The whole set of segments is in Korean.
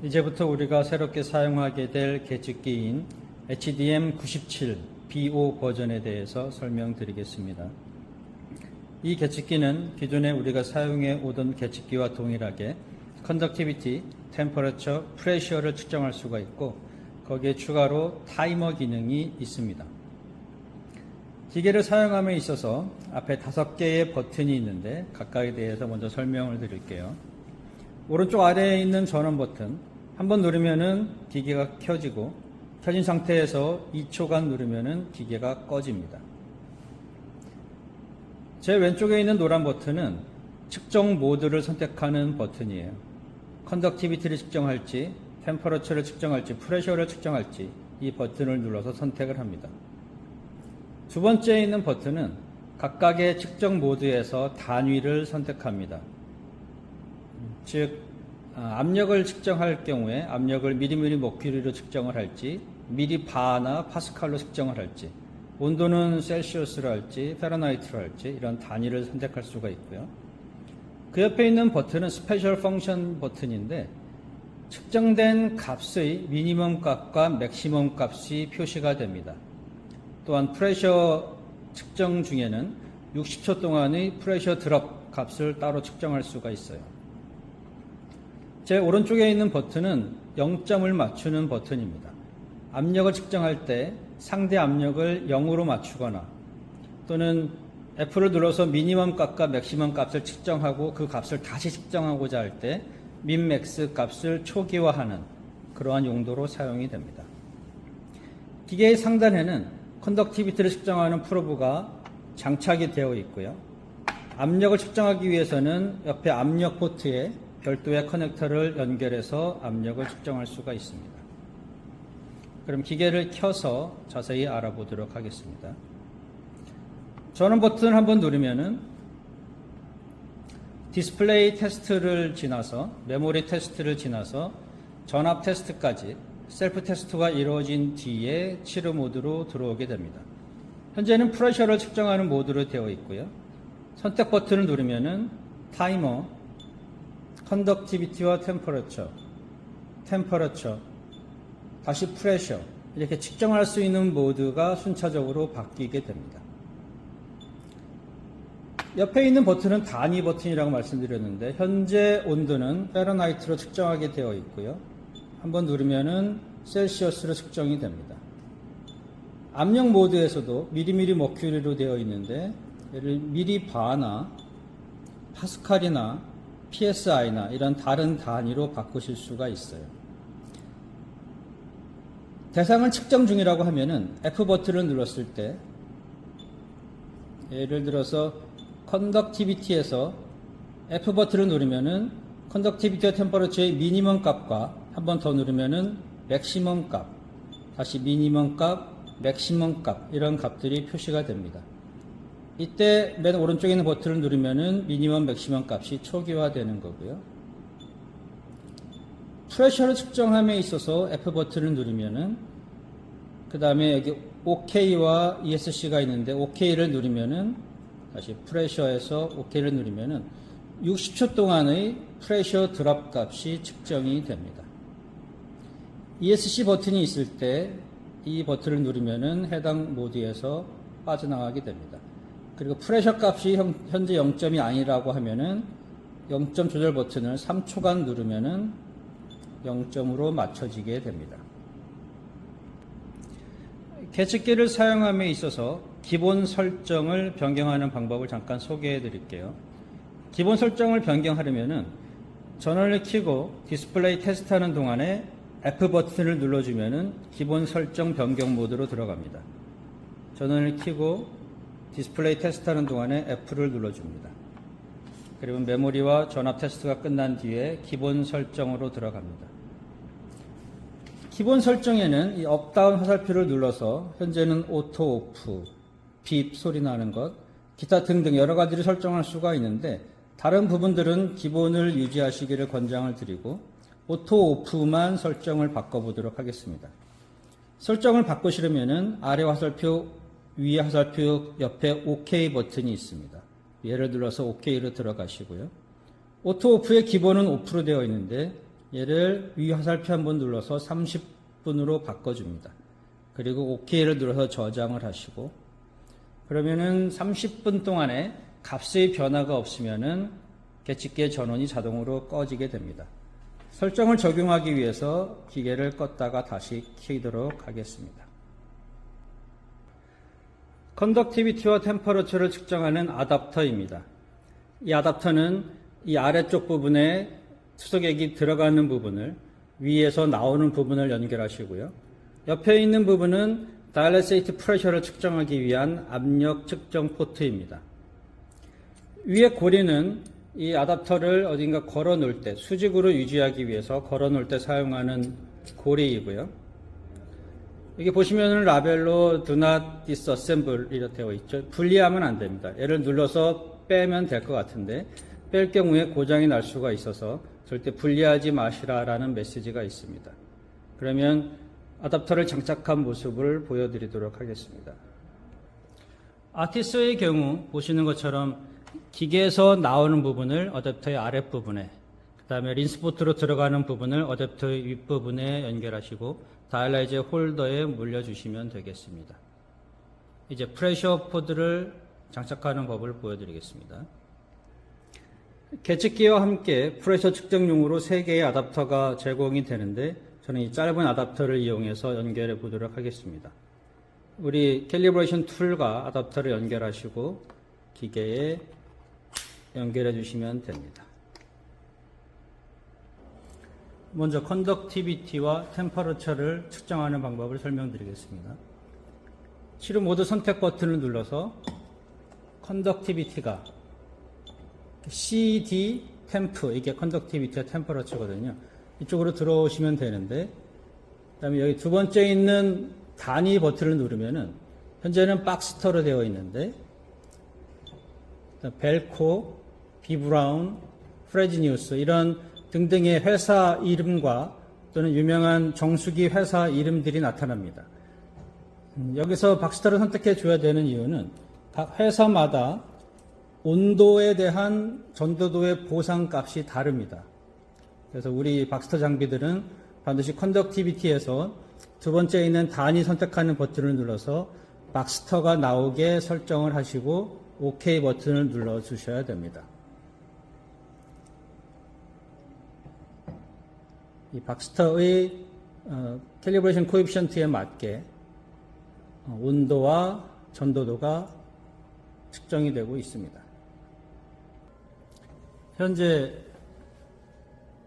이제부터 우리가 새롭게 사용하게 될 계측기인 HDM97 B5 버전에 대해서 설명드리겠습니다. 이 계측기는 기존에 우리가 사용해 오던 계측기와 동일하게 컨덕티비티, 템퍼러처, 프레셔를 측정할 수가 있고 거기에 추가로 타이머 기능이 있습니다. 기계를 사용함에 있어서 앞에 5개의 버튼이 있는데 각각에 대해서 먼저 설명을 드릴게요. 오른쪽 아래에 있는 전원 버튼 한번 누르면은 기계가 켜지고 켜진 상태에서 2초간 누르면은 기계가 꺼집니다. 제 왼쪽에 있는 노란 버튼은 측정 모드를 선택하는 버튼이에요. 컨덕티비티를 측정할지, 템퍼러처를 측정할지, 프레셔를 측정할지 이 버튼을 눌러서 선택을 합니다. 두 번째에 있는 버튼은 각각의 측정 모드에서 단위를 선택합니다. 즉 압력을 측정할 경우에 압력을 미리미리 머큐리로 측정을 할지 미리바나 파스칼로 측정을 할지 온도는 셀시어스로 할지 파렌하이트로 할지 이런 단위를 선택할 수가 있고요. 그 옆에 있는 버튼은 스페셜 펑션 버튼인데 측정된 값의 미니멈 값과 맥시멈 값이 표시가 됩니다. 또한 프레셔 측정 중에는 60초 동안의 프레셔 드롭 값을 따로 측정할 수가 있어요. 제 오른쪽에 있는 버튼은 0점을 맞추는 버튼입니다. 압력을 측정할 때 상대 압력을 0으로 맞추거나 또는 F를 눌러서 미니멈 값과 맥시멈 값을 측정하고 그 값을 다시 측정하고자 할 때 민맥스 값을 초기화하는 그러한 용도로 사용이 됩니다. 기계의 상단에는 컨덕티비티를 측정하는 프로브가 장착이 되어 있고요. 압력을 측정하기 위해서는 옆에 압력 포트에 별도의 커넥터를 연결해서 압력을 측정할 수가 있습니다. 그럼 기계를 켜서 자세히 알아보도록 하겠습니다. 전원 버튼을 한번 누르면은 디스플레이 테스트를 지나서 메모리 테스트를 지나서 전압 테스트까지 셀프 테스트가 이루어진 뒤에 치료 모드로 들어오게 됩니다. 현재는 프레셔를 측정하는 모드로 되어 있고요. 선택 버튼을 누르면은 타이머, 컨덕티비티와 템퍼러처, 다시 프레셔 이렇게 측정할 수 있는 모드가 순차적으로 바뀌게 됩니다. 옆에 있는 버튼은 단위 버튼이라고 말씀드렸는데 현재 온도는 파렌하이트로 측정하게 되어 있고요. 한번 누르면은 셀시어스로 측정이 됩니다. 압력 모드에서도 미리미리 머큐리로 되어 있는데 얘를 미리바나 파스칼이나 PSI나 이런 다른 단위로 바꾸실 수가 있어요. 대상을 측정 중이라고 하면은 F 버튼을 눌렀을 때 예를 들어서 컨덕티비티에서 F 버튼을 누르면은 컨덕티비티와 템퍼러처의 미니멈 값과 한 번 더 누르면은 맥시멈 값, 다시 미니멈 값, 맥시멈 값 이런 값들이 표시가 됩니다. 이때 맨 오른쪽에 있는 버튼을 누르면은 미니멈, 맥시멈 값이 초기화되는 거고요. 프레셔를 측정함에 있어서 F 버튼을 누르면은 그 다음에 여기 OK와 ESC가 있는데 OK를 누르면은 다시 프레셔에서 OK를 누르면은 60초 동안의 프레셔 드롭 값이 측정이 됩니다. ESC 버튼이 있을 때 이 버튼을 누르면은 해당 모드에서 빠져나가게 됩니다. 그리고 프레셔 값이 현재 0점이 아니라고 하면은 0점 조절 버튼을 3초간 누르면은 0점으로 맞춰지게 됩니다. 계측기를 사용함에 있어서 기본 설정을 변경하는 방법을 잠깐 소개해 드릴게요. 기본 설정을 변경하려면은 전원을 켜고 디스플레이 테스트하는 동안에 F 버튼을 눌러주면은 기본 설정 변경 모드로 들어갑니다. 전원을 켜고 디스플레이 테스트하는 동안에 F를 눌러줍니다. 그리고 메모리와 전압 테스트가 끝난 뒤에 기본 설정으로 들어갑니다. 기본 설정에는 이 업다운 화살표를 눌러서 현재는 오토 오프, 빕 소리 나는 것, 기타 등등 여러 가지를 설정할 수가 있는데 다른 부분들은 기본을 유지하시기를 권장을 드리고 오토 오프만 설정을 바꿔보도록 하겠습니다. 설정을 바꾸시려면은 아래 화살표, 위에 화살표 옆에 OK 버튼이 있습니다. 얘를 눌러서 OK로 들어가시고요. 오토 오프의 기본은 오프로 되어 있는데 얘를 위 화살표 한번 눌러서 30분으로 바꿔줍니다. 그리고 OK를 눌러서 저장을 하시고, 그러면은 30분 동안에 값의 변화가 없으면은 계측기의 전원이 자동으로 꺼지게 됩니다. 설정을 적용하기 위해서 기계를 껐다가 다시 켜도록 하겠습니다. 컨덕티비티와 템퍼러처를 측정하는 아답터입니다. 이 아답터는 이 아래쪽 부분에 수소객이 들어가는 부분을, 위에서 나오는 부분을 연결하시고요. 옆에 있는 부분은 다일레세이트 프레셔를 측정하기 위한 압력 측정 포트입니다. 위에 고리는 이 아답터를 어딘가 걸어 놓을 때, 수직으로 유지하기 위해서 걸어 놓을 때 사용하는 고리이고요. 여기 보시면 라벨로 Do not disassemble 이렇게 되어 있죠. 분리하면 안 됩니다. 얘를 눌러서 빼면 될 것 같은데, 뺄 경우에 고장이 날 수가 있어서 절대 분리하지 마시라라는 메시지가 있습니다. 그러면 아답터를 장착한 모습을 보여드리도록 하겠습니다. 아티스의 경우 보시는 것처럼 기계에서 나오는 부분을 어댑터의 아랫부분에, 그 다음에 린스포트로 들어가는 부분을 어댑터의 윗부분에 연결하시고 다일라이저 홀더에 물려주시면 되겠습니다. 이제 프레셔 포드를 장착하는 법을 보여드리겠습니다. 계측기와 함께 프레셔 측정용으로 3개의 아답터가 제공이 되는데, 저는 이 짧은 아답터를 이용해서 연결해 보도록 하겠습니다. 우리 캘리브레이션 툴과 아답터를 연결하시고 기계에 연결해 주시면 됩니다. 먼저 컨덕티비티와 템퍼러처를 측정하는 방법을 설명드리겠습니다. 치료 모드 선택 버튼을 눌러서 컨덕티비티가 CD 템프, 이게 컨덕티비티와 템퍼러처거든요. 이쪽으로 들어오시면 되는데, 그 다음에 여기 두 번째 있는 단위 버튼을 누르면은 현재는 박스터로 되어 있는데, 벨코, 비브라운, 프레지니우스 이런 등등의 회사 이름과 또는 유명한 정수기 회사 이름들이 나타납니다. 여기서 박스터를 선택해 줘야 되는 이유는 각 회사마다 온도에 대한 전도도의 보상값이 다릅니다. 그래서 우리 박스터 장비들은 반드시 컨덕티비티에서 두 번째 있는 단위 선택하는 버튼을 눌러서 박스터가 나오게 설정을 하시고 OK 버튼을 눌러 주셔야 됩니다. 이 박스터의 캘리브레이션 코에피션트에 맞게 온도와 전도도가 측정이 되고 있습니다. 현재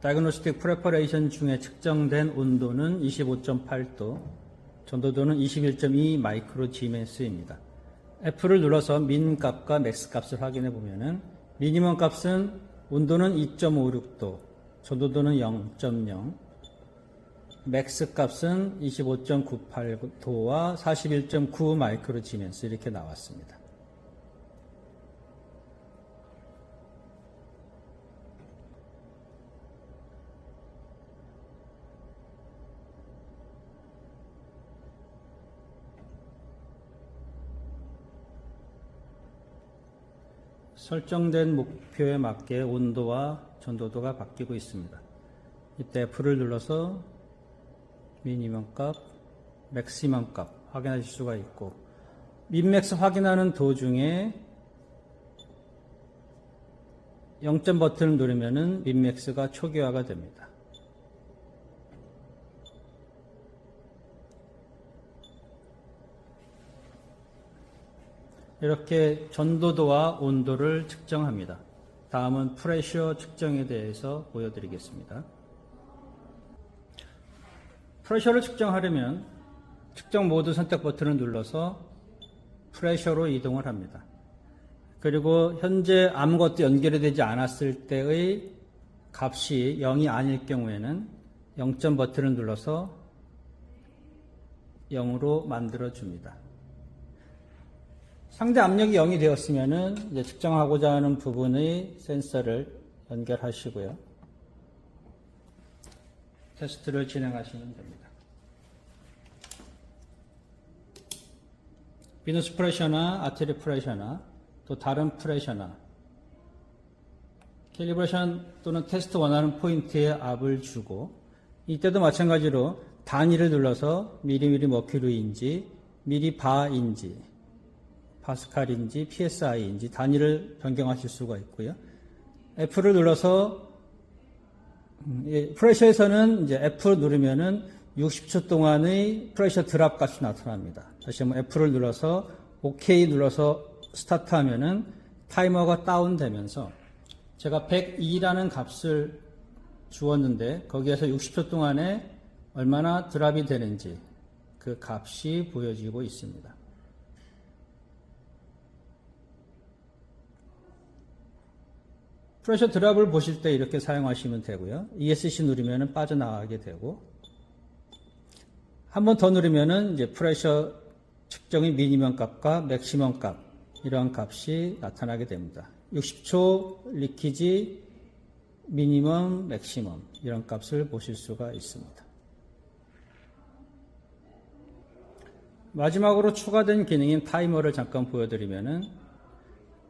다이그노스틱 프레퍼레이션 중에 측정된 온도는 25.8도, 전도도는 21.2 마이크로 지메스입니다. F를 눌러서 민 값과 맥스 값을 확인해 보면은 미니멈 값은 온도는 2.56도, 전도도는 0.0, 맥스 값은 25.98도와 41.9 마이크로 지멘스 이렇게 나왔습니다. 설정된 목표에 맞게 온도와 전도도가 바뀌고 있습니다. 이때 F를 눌러서 미니멈 값, 맥시멈 값 확인하실 수가 있고, 민맥스 확인하는 도중에 0점 버튼을 누르면은 민맥스가 초기화가 됩니다. 이렇게 전도도와 온도를 측정합니다. 다음은 프레셔 측정에 대해서 보여드리겠습니다. 프레셔를 측정하려면 측정 모드 선택 버튼을 눌러서 프레셔로 이동을 합니다. 그리고 현재 아무것도 연결이 되지 않았을 때의 값이 0이 아닐 경우에는 0점 버튼을 눌러서 0으로 만들어 줍니다. 상대 압력이 0이 되었으면은 이제 측정하고자 하는 부분의 센서를 연결하시고요. 테스트를 진행하시면 됩니다. 비너스 프레셔나 아테리 프레셔나 또 다른 프레셔나 캘리브레이션 또는 테스트 원하는 포인트에 압을 주고, 이때도 마찬가지로 단위를 눌러서 미리미리 머큐리인지 미리바인지 파스칼인지 psi인지 단위를 변경하실 수가 있고요. F를 눌러서 프레셔에서는 이제 F를 누르면은 60초 동안의 프레셔 드랍 값이 나타납니다. 다시 한번 F를 눌러서 OK 눌러서 스타트 하면은 타이머가 다운되면서 제가 102라는 값을 주었는데 거기에서 60초 동안에 얼마나 드랍이 되는지 그 값이 보여지고 있습니다. 프레셔 드랍을 보실 때 이렇게 사용하시면 되고요. ESC 누르면 빠져나가게 되고, 한 번 더 누르면은 이제 프레셔 측정의 미니멈 값과 맥시멈 값, 이러한 값이 나타나게 됩니다. 60초 리키지 미니멈, 맥시멈 이런 값을 보실 수가 있습니다. 마지막으로 추가된 기능인 타이머를 잠깐 보여드리면은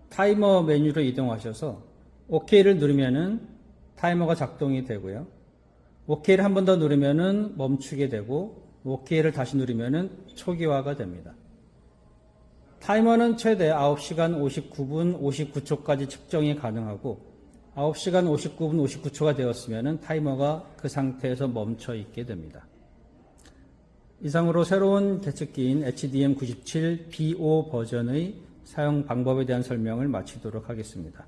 타이머 메뉴로 이동하셔서 OK를 누르면은 타이머가 작동이 되고요. OK를 한 번 더 누르면은 멈추게 되고 OK를 다시 누르면은 초기화가 됩니다. 타이머는 최대 9시간 59분 59초까지 측정이 가능하고 9시간 59분 59초가 되었으면은 타이머가 그 상태에서 멈춰 있게 됩니다. 이상으로 새로운 계측기인 HDM97BO 버전의 사용 방법에 대한 설명을 마치도록 하겠습니다.